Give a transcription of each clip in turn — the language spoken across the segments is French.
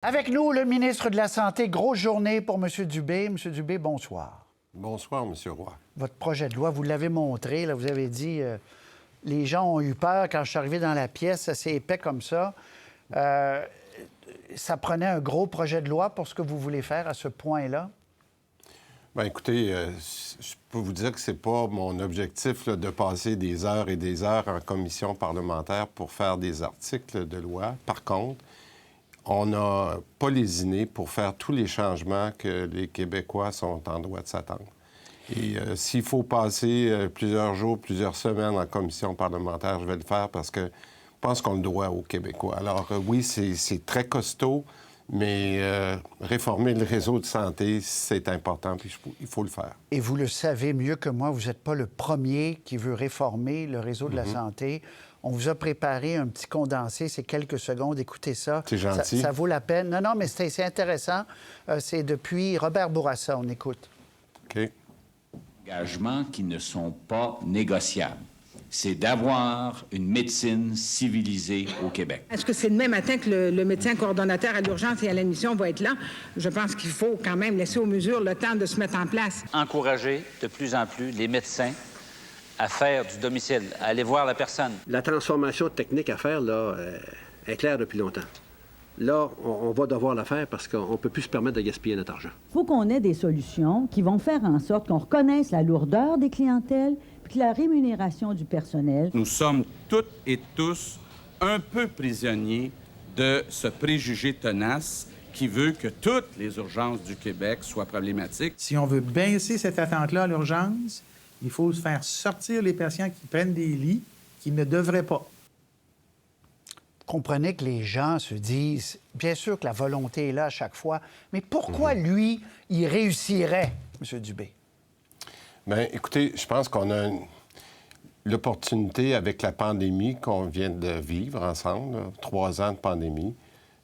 Avec nous, le ministre de la Santé. Grosse journée pour M. Dubé. M. Dubé, bonsoir. Bonsoir, M. Roy. Votre projet de loi, vous l'avez montré. Là, vous avez dit les gens ont eu peur quand je suis arrivé dans la pièce. C'est épais comme ça. Ça prenait un gros projet de loi pour ce que vous voulez faire à ce point-là? Bien, écoutez, je peux vous dire que c'est pas mon objectif là, de passer des heures et des heures en commission parlementaire pour faire des articles de loi. Par contre, on n'a pas lésiné pour faire tous les changements que les Québécois sont en droit de s'attendre. Et s'il faut passer plusieurs jours, plusieurs semaines en commission parlementaire, je vais le faire parce que je pense qu'on le doit aux Québécois. Alors oui, c'est très costaud, mais réformer le réseau de santé, c'est important, puis il faut le faire. Et vous le savez mieux que moi, vous n'êtes pas le premier qui veut réformer le réseau de la santé. On vous a préparé un petit condensé, c'est quelques secondes. Écoutez ça. C'est gentil. Ça vaut la peine. Non, mais c'est intéressant. C'est depuis Robert Bourassa. On écoute. OK. Engagements qui ne sont pas négociables. C'est d'avoir une médecine civilisée au Québec. Est-ce que c'est demain matin que le médecin coordonnateur à l'urgence et à l'admission va être là? Je pense qu'il faut quand même laisser aux mesures le temps de se mettre en place. Encourager de plus en plus les médecins à faire du domicile, à aller voir la personne. La transformation technique à faire, là, est claire depuis longtemps. Là, on va devoir la faire parce qu'on ne peut plus se permettre de gaspiller notre argent. Il faut qu'on ait des solutions qui vont faire en sorte qu'on reconnaisse la lourdeur des clientèles puis que la rémunération du personnel. Nous sommes toutes et tous un peu prisonniers de ce préjugé tenace qui veut que toutes les urgences du Québec soient problématiques. Si on veut baisser cette attente-là à l'urgence, il faut faire sortir les patients qui prennent des lits qui ne devraient pas. Vous comprenez que les gens se disent, bien sûr que la volonté est là à chaque fois, mais pourquoi lui, il réussirait, M. Dubé? Bien, écoutez, je pense qu'on a l'opportunité avec la pandémie qu'on vient de vivre ensemble, là, 3 ans de pandémie,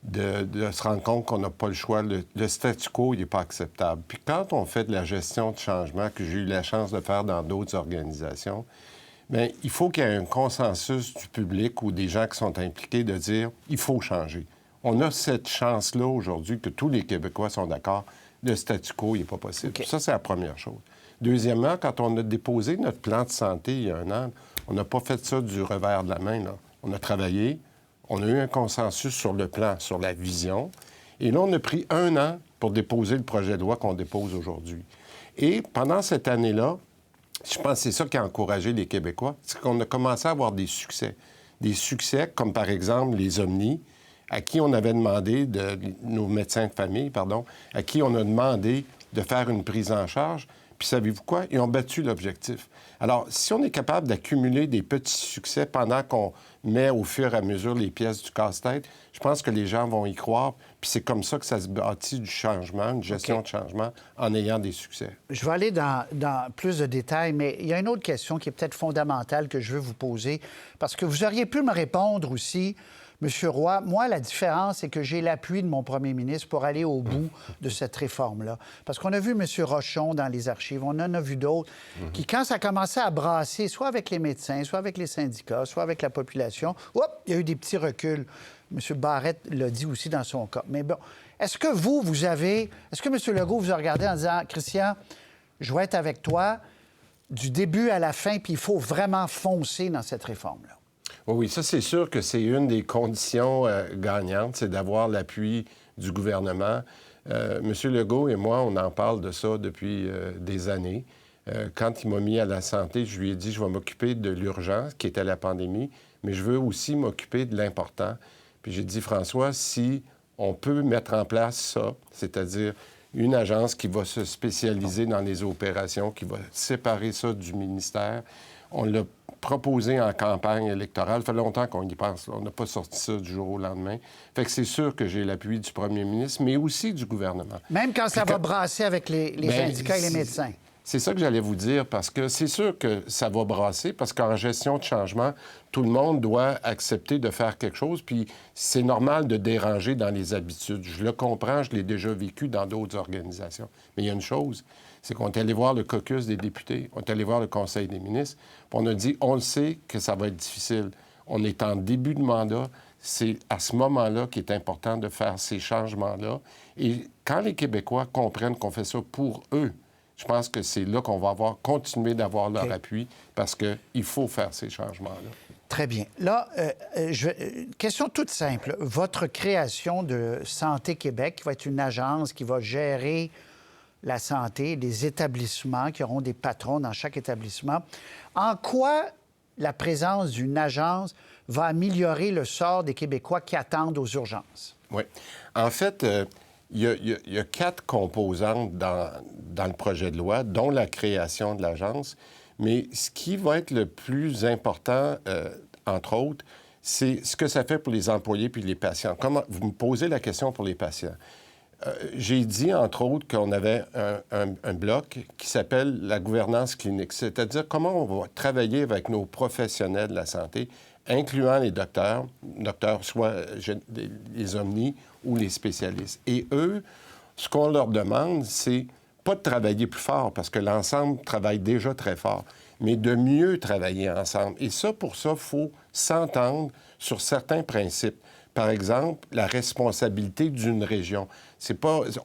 de se rendre compte qu'on n'a pas le choix. Le statu quo, il n'est pas acceptable. Puis quand on fait de la gestion de changement, que j'ai eu la chance de faire dans d'autres organisations, bien, il faut qu'il y ait un consensus du public ou des gens qui sont impliqués de dire il faut changer. On a cette chance-là aujourd'hui que tous les Québécois sont d'accord. Le statu quo, il n'est pas possible. Okay. Ça, c'est la première chose. Deuxièmement, quand on a déposé notre plan de santé il y a 1 an, on n'a pas fait ça du revers de la main, là. On a travaillé, on a eu un consensus sur le plan, sur la vision. Et là, on a pris 1 an pour déposer le projet de loi qu'on dépose aujourd'hui. Et pendant cette année-là, je pense que c'est ça qui a encouragé les Québécois, c'est qu'on a commencé à avoir des succès. Des succès comme, par exemple, les Omnis, à qui on avait demandé, nos médecins de famille, pardon, à qui on a demandé de faire une prise en charge. Puis savez-vous quoi? Ils ont battu l'objectif. Alors, si on est capable d'accumuler des petits succès pendant qu'on met au fur et à mesure les pièces du casse-tête, je pense que les gens vont y croire. Puis c'est comme ça que ça se bâtit du changement, une gestion de changement, en ayant des succès. Je vais aller dans plus de détails, mais il y a une autre question qui est peut-être fondamentale que je veux vous poser, parce que vous auriez pu me répondre aussi, M. Roy. Moi, la différence, c'est que j'ai l'appui de mon premier ministre pour aller au bout de cette réforme-là. Parce qu'on a vu M. Rochon dans les archives, on en a vu d'autres, qui, quand ça commençait à brasser, soit avec les médecins, soit avec les syndicats, soit avec la population, il y a eu des petits reculs. M. Barrette l'a dit aussi dans son cas. Mais bon, est-ce que est-ce que M. Legault vous a regardé en disant, Christian, je vais être avec toi du début à la fin, puis il faut vraiment foncer dans cette réforme-là? Oui, ça, c'est sûr que c'est une des conditions gagnantes, c'est d'avoir l'appui du gouvernement. M. Legault et moi, on en parle de ça depuis des années. Quand il m'a mis à la santé, je lui ai dit, je vais m'occuper de l'urgence, qui était la pandémie, mais je veux aussi m'occuper de l'important. Puis j'ai dit, François, si on peut mettre en place ça, c'est-à-dire une agence qui va se spécialiser dans les opérations, qui va séparer ça du ministère, on l'a proposé en campagne électorale. Ça fait longtemps qu'on y pense. On n'a pas sorti ça du jour au lendemain. Fait que c'est sûr que j'ai l'appui du premier ministre, mais aussi du gouvernement. Même quand ça va brasser avec les syndicats et les médecins. C'est ça que j'allais vous dire, parce que c'est sûr que ça va brasser, parce qu'en gestion de changement, tout le monde doit accepter de faire quelque chose, puis c'est normal de déranger dans les habitudes. Je le comprends, je l'ai déjà vécu dans d'autres organisations. Mais il y a une chose, c'est qu'on est allé voir le caucus des députés, on est allé voir le Conseil des ministres, puis on a dit, on le sait que ça va être difficile. On est en début de mandat, c'est à ce moment-là qu'il est important de faire ces changements-là. Et quand les Québécois comprennent qu'on fait ça pour eux, je pense que c'est là qu'on va continuer d'avoir leur appui parce qu'il faut faire ces changements-là. Très bien. Là, question toute simple. Votre création de Santé Québec, qui va être une agence qui va gérer la santé, des établissements, qui auront des patrons dans chaque établissement, en quoi la présence d'une agence va améliorer le sort des Québécois qui attendent aux urgences? Oui. En fait, il y a 4 composantes dans le projet de loi, dont la création de l'agence. Mais ce qui va être le plus important, entre autres, c'est ce que ça fait pour les employés puis les patients. Vous me posez la question pour les patients. J'ai dit, entre autres, qu'on avait un bloc qui s'appelle la gouvernance clinique, c'est-à-dire comment on va travailler avec nos professionnels de la santé, incluant les docteurs soit les omnis ou les spécialistes. Et eux, ce qu'on leur demande, c'est pas de travailler plus fort, parce que l'ensemble travaille déjà très fort, mais de mieux travailler ensemble. Et ça, pour ça, il faut s'entendre sur certains principes. Par exemple, la responsabilité d'une région.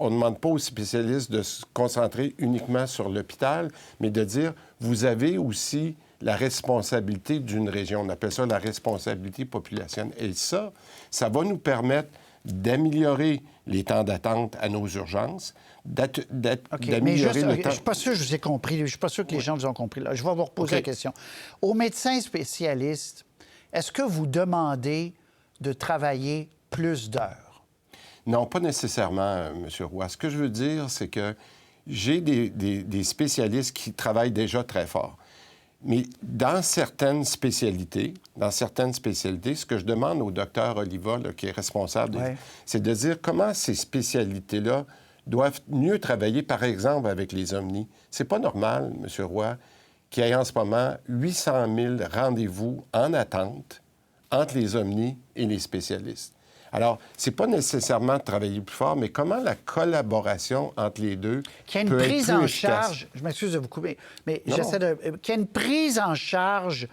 On ne demande pas aux spécialistes de se concentrer uniquement sur l'hôpital, mais de dire, vous avez aussi la responsabilité d'une région. On appelle ça la responsabilité populationnelle. Et ça va nous permettre d'améliorer les temps d'attente à nos urgences, d'améliorer le temps... Je ne suis pas sûr que je vous ai compris. Je ne suis pas sûr que les gens vous ont compris. Là, je vais vous reposer la question. Aux médecins spécialistes, est-ce que vous demandez de travailler plus d'heures? Non, pas nécessairement, M. Roy. Ce que je veux dire, c'est que j'ai des spécialistes qui travaillent déjà très fort. Mais dans certaines spécialités, ce que je demande au docteur Oliva, là, qui est responsable, c'est de dire comment ces spécialités-là doivent mieux travailler, par exemple, avec les omnis. C'est pas normal, M. Roy, qu'il y ait en ce moment 800 000 rendez-vous en attente entre les omnis et les spécialistes. Alors, c'est pas nécessairement de travailler plus fort, mais comment la collaboration entre les deux qu'il y ait une prise en charge, je m'excuse de vous couper, mais j'essaie de... qu'il y ait une prise en charge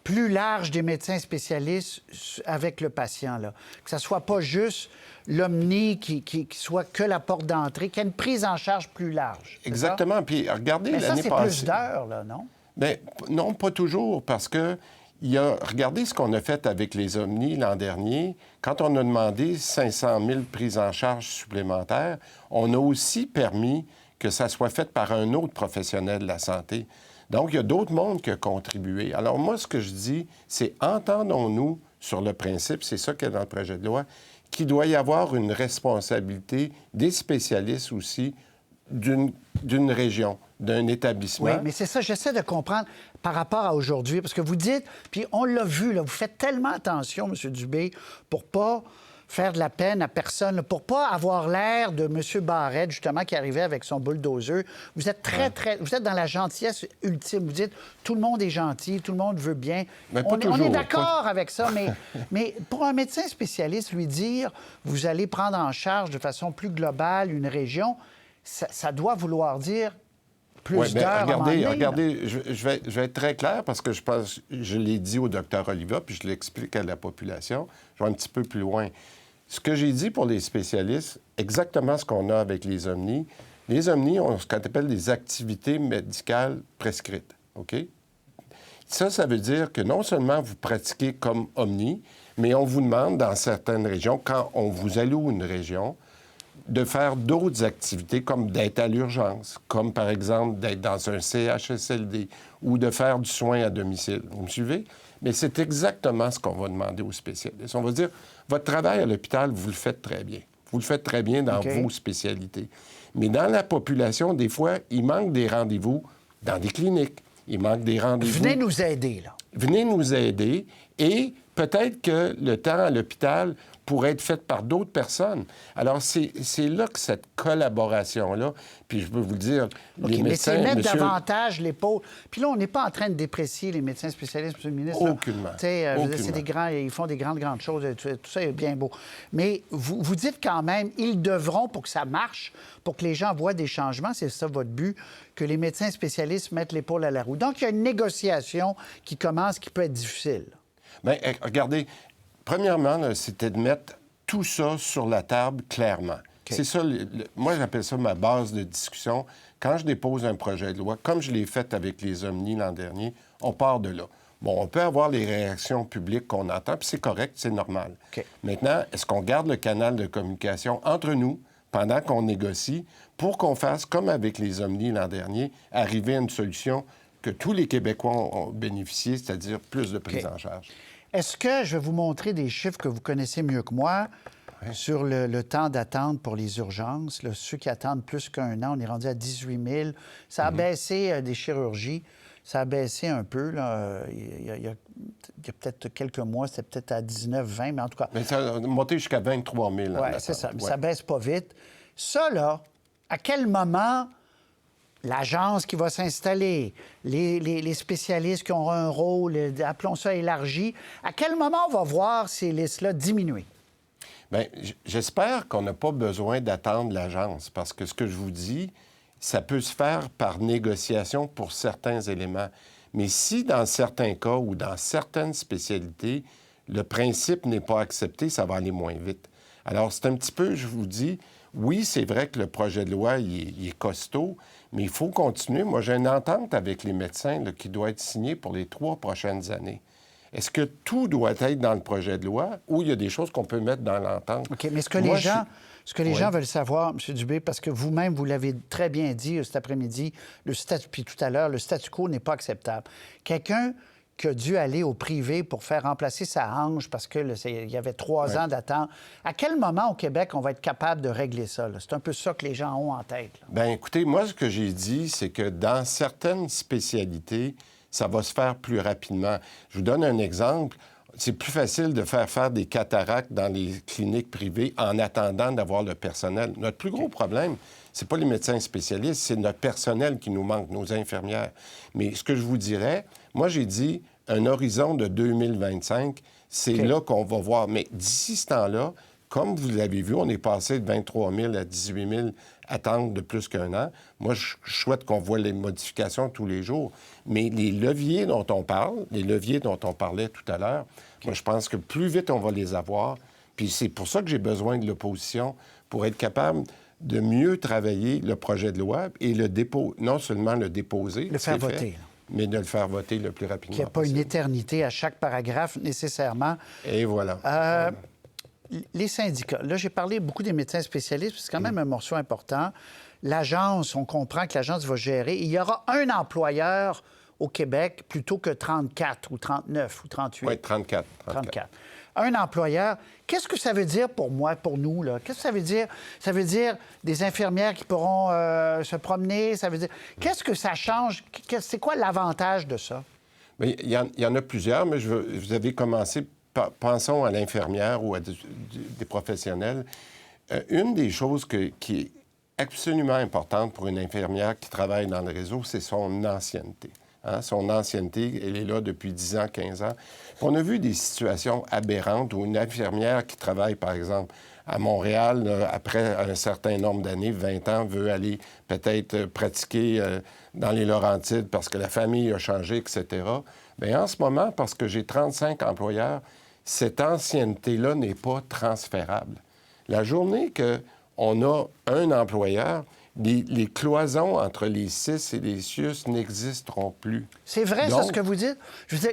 plus large des médecins spécialistes avec le patient, là. Que ça soit pas juste l'omni qui soit que la porte d'entrée, qu'il y ait une prise en charge plus large. Exactement. Puis regardez mais l'année ça, passée... c'est plus d'heures, là, non? Bien, non, pas toujours, parce que regardez ce qu'on a fait avec les omnis l'an dernier. Quand on a demandé 500 000 prises en charge supplémentaires, on a aussi permis que ça soit fait par un autre professionnel de la santé. Donc, il y a d'autres mondes qui ont contribué. Alors, moi, ce que je dis, c'est entendons-nous sur le principe, c'est ça qu'il y a dans le projet de loi, qu'il doit y avoir une responsabilité des spécialistes aussi d'une région, d'un établissement. Oui, mais c'est ça, j'essaie de comprendre par rapport à aujourd'hui, parce que vous dites, puis on l'a vu, là, vous faites tellement attention, M. Dubé, pour pas faire de la peine à personne, pour pas avoir l'air de M. Barrette, justement, qui arrivait avec son bulldozer. Vous êtes vous êtes dans la gentillesse ultime. Vous dites, tout le monde est gentil, tout le monde veut bien. On est d'accord avec ça, mais pour un médecin spécialiste, lui dire, vous allez prendre en charge de façon plus globale une région, ça doit vouloir dire plus d'heures. Regardez, je vais être très clair parce que je l'ai dit au Dr Oliva, puis je l'explique à la population. Je vais un petit peu plus loin. Ce que j'ai dit pour les spécialistes, exactement ce qu'on a avec les omnis. Les omnis ont ce qu'on appelle des activités médicales prescrites. OK? Ça veut dire que non seulement vous pratiquez comme omnis, mais on vous demande dans certaines régions, quand on vous alloue une région, de faire d'autres activités comme d'être à l'urgence, comme par exemple d'être dans un CHSLD ou de faire du soin à domicile. Vous me suivez? Mais c'est exactement ce qu'on va demander aux spécialistes. On va dire, votre travail à l'hôpital, vous le faites très bien. Vous le faites très bien dans vos spécialités. Mais dans la population, des fois, il manque des rendez-vous dans des cliniques. Il manque des rendez-vous... Venez nous aider, là. Venez nous aider et peut-être que le temps à l'hôpital pourrait être fait par d'autres personnes. Alors, c'est là que cette collaboration-là, puis je peux vous le dire, les médecins... Mais c'est mettre davantage l'épaule. Puis là, on n'est pas en train de déprécier les médecins spécialistes, M. le ministre. Aucunement. C'est des grands... Ils font des grandes choses. Tout ça est bien beau. Mais vous dites quand même, ils devront, pour que ça marche, pour que les gens voient des changements, c'est ça votre but, que les médecins spécialistes mettent l'épaule à la roue. Donc, il y a une négociation qui commence, qui peut être difficile. Bien, regardez... premièrement, là, c'était de mettre tout ça sur la table clairement. OK. C'est ça, moi, j'appelle ça ma base de discussion. Quand je dépose un projet de loi, comme je l'ai fait avec les Omnis l'an dernier, on part de là. Bon, on peut avoir les réactions publiques qu'on entend, puis c'est correct, c'est normal. OK. Maintenant, est-ce qu'on garde le canal de communication entre nous pendant qu'on négocie pour qu'on fasse, comme avec les Omnis l'an dernier, arriver à une solution que tous les Québécois ont bénéficié, c'est-à-dire plus de prise en charge? Est-ce que je vais vous montrer des chiffres que vous connaissez mieux que moi sur le temps d'attente pour les urgences? Là, ceux qui attendent plus qu'un an, on est rendu à 18 000. Ça a baissé des chirurgies. Ça a baissé un peu. Là. Il y a peut-être quelques mois, c'était peut-être à 19, 20, mais en tout cas... Mais ça a monté jusqu'à 23 000. Oui, c'est ça. Mais ça baisse pas vite. Ça, là, à quel moment l'agence qui va s'installer, les spécialistes qui auront un rôle, appelons ça élargi, à quel moment on va voir ces listes-là diminuer? Bien, j'espère qu'on n'a pas besoin d'attendre l'agence, parce que ce que je vous dis, ça peut se faire par négociation pour certains éléments. Mais si, dans certains cas ou dans certaines spécialités, le principe n'est pas accepté, ça va aller moins vite. Alors, c'est un petit peu, je vous dis, oui, c'est vrai que le projet de loi, il est costaud, mais il faut continuer. Moi, j'ai une entente avec les médecins là, qui doit être signée pour les 3 prochaines années. Est-ce que tout doit être dans le projet de loi ou il y a des choses qu'on peut mettre dans l'entente? OK, mais ce que les gens veulent savoir, M. Dubé, parce que vous-même, vous l'avez très bien dit cet après-midi, puis tout à l'heure, le statu quo n'est pas acceptable. Quelqu'un qui a dû aller au privé pour faire remplacer sa hanche parce qu'il y avait 3 ans d'attente, à quel moment au Québec on va être capable de régler ça? Là? C'est un peu ça que les gens ont en tête. Là. Bien, écoutez, moi, ce que j'ai dit, c'est que dans certaines spécialités, ça va se faire plus rapidement. Je vous donne un exemple. C'est plus facile de faire des cataractes dans les cliniques privées en attendant d'avoir le personnel. Notre plus gros problème, c'est pas les médecins spécialistes, c'est notre personnel qui nous manque, nos infirmières. Mais ce que je vous dirais, moi, j'ai dit un horizon de 2025, c'est là qu'on va voir. Mais d'ici ce temps-là, comme vous l'avez vu, on est passé de 23 000 à 18 000 attentes de plus qu'un an. Moi, je souhaite qu'on voit les modifications tous les jours. Mais les leviers dont on parle, les leviers dont on parlait tout à l'heure, moi, je pense que plus vite on va les avoir. Puis c'est pour ça que j'ai besoin de l'opposition, pour être capable de mieux travailler le projet de loi et non seulement le déposer, le faire voter. Mais de le faire voter le plus rapidement possible. Qu'il n'y ait pas une éternité à chaque paragraphe, nécessairement. Et voilà. Les syndicats. Là, j'ai parlé beaucoup des médecins spécialistes, c'est quand même un morceau important. L'agence, on comprend que l'agence va gérer. Il y aura un employeur au Québec plutôt que 34 ou 39 ou 38. Oui, 34. Un employeur. Qu'est-ce que ça veut dire pour moi, pour nous, là? Qu'est-ce que ça veut dire? Ça veut dire des infirmières qui pourront se promener? Ça veut dire... Qu'est-ce que ça change? C'est quoi l'avantage de ça? Bien, il y en a plusieurs, mais vous avez commencé... Pensons à l'infirmière ou à des professionnels. Une des choses qui est absolument importante pour une infirmière qui travaille dans le réseau, c'est son ancienneté. Hein? Son ancienneté, elle est là depuis 10 ans, 15 ans. On a vu des situations aberrantes où une infirmière qui travaille, par exemple, à Montréal, là, après un certain nombre d'années, 20 ans, veut aller peut-être pratiquer dans les Laurentides parce que la famille a changé, etc. Bien, en ce moment, parce que j'ai 35 employeurs, cette ancienneté-là n'est pas transférable. La journée qu'on a un employeur, les cloisons entre les CIS et les CIUS n'existeront plus. C'est vrai, donc, ça, ce que vous dites? Je veux dire,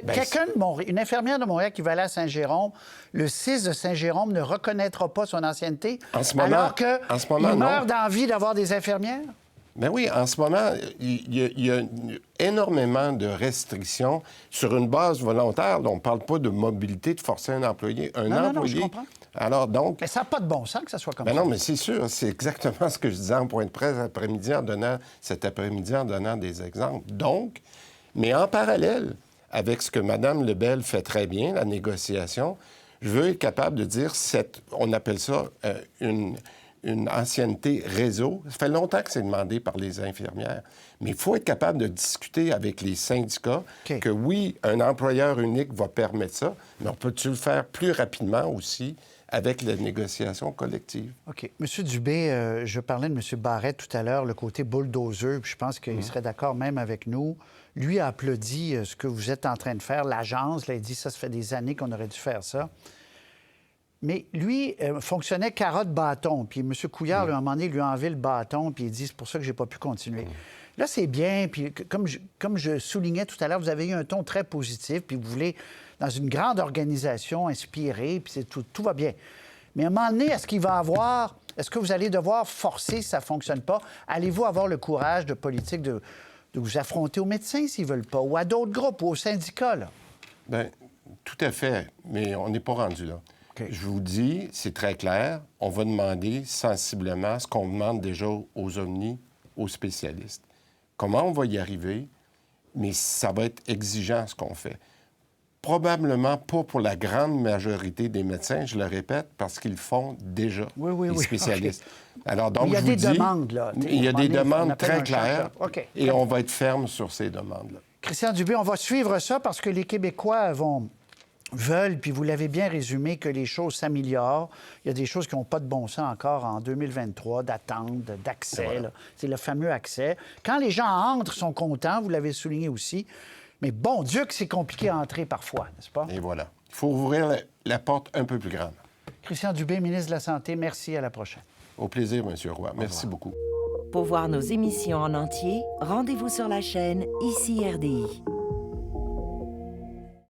une infirmière de Montréal qui va aller à Saint-Jérôme, le CIS de Saint-Jérôme ne reconnaîtra pas son ancienneté, alors qu'il meurt d'envie d'avoir des infirmières? Bien oui, en ce moment, il y a énormément de restrictions sur une base volontaire. On ne parle pas de mobilité, de forcer un employé. Non, je comprends. Alors donc... Mais ça n'a pas de bon sens que ça soit comme ça. Non, mais c'est sûr. C'est exactement ce que je disais en point de presse cet après-midi en donnant des exemples. Donc, mais en parallèle, avec ce que Mme Lebel fait très bien, la négociation, je veux être capable de dire, on appelle ça une ancienneté réseau. Ça fait longtemps que c'est demandé par les infirmières. Mais il faut être capable de discuter avec les syndicats que oui, un employeur unique va permettre ça, mais on peut-tu le faire plus rapidement aussi avec la négociation collective? OK. M. Dubé, je parlais de M. Barrette tout à l'heure, le côté bulldozer, puis je pense qu'il serait d'accord même avec nous. Lui a applaudi ce que vous êtes en train de faire. L'agence, là, il dit ça fait des années qu'on aurait dû faire ça. Mais lui fonctionnait carotte-bâton. Puis M. Couillard, à un moment donné, lui a enlevé le bâton, puis il dit « c'est pour ça que j'ai pas pu continuer ». Là, c'est bien, puis comme je soulignais tout à l'heure, vous avez eu un ton très positif, puis vous voulez, dans une grande organisation, inspirer, puis tout va bien. Mais à un moment donné, est-ce que vous allez devoir forcer si ça ne fonctionne pas? Allez-vous avoir le courage de politique de vous affronter aux médecins s'ils ne veulent pas, ou à d'autres groupes, ou aux syndicats, là? Bien, tout à fait, mais on n'est pas rendu là. OK. Je vous dis, c'est très clair, on va demander sensiblement ce qu'on demande déjà aux OMNI, aux spécialistes. Comment on va y arriver? Mais ça va être exigeant, ce qu'on fait. Probablement pas pour la grande majorité des médecins, je le répète, parce qu'ils font déjà, les spécialistes. Okay. Alors, donc, il y a des demandes, là. Il y a des demandes très claires, OK. et on va être ferme sur ces demandes-là. Christian Dubé, on va suivre ça parce que les Québécois veulent, puis vous l'avez bien résumé, que les choses s'améliorent. Il y a des choses qui n'ont pas de bon sens encore en 2023, d'attente, d'accès. Voilà. C'est le fameux accès. Quand les gens entrent, ils sont contents, vous l'avez souligné aussi. Mais bon Dieu que c'est compliqué à entrer parfois, n'est-ce pas? Et voilà. Il faut ouvrir la porte un peu plus grande. Christian Dubé, ministre de la Santé, merci. À la prochaine. Au plaisir, M. Roy. Merci beaucoup. Pour voir nos émissions en entier, rendez-vous sur la chaîne ICI RDI.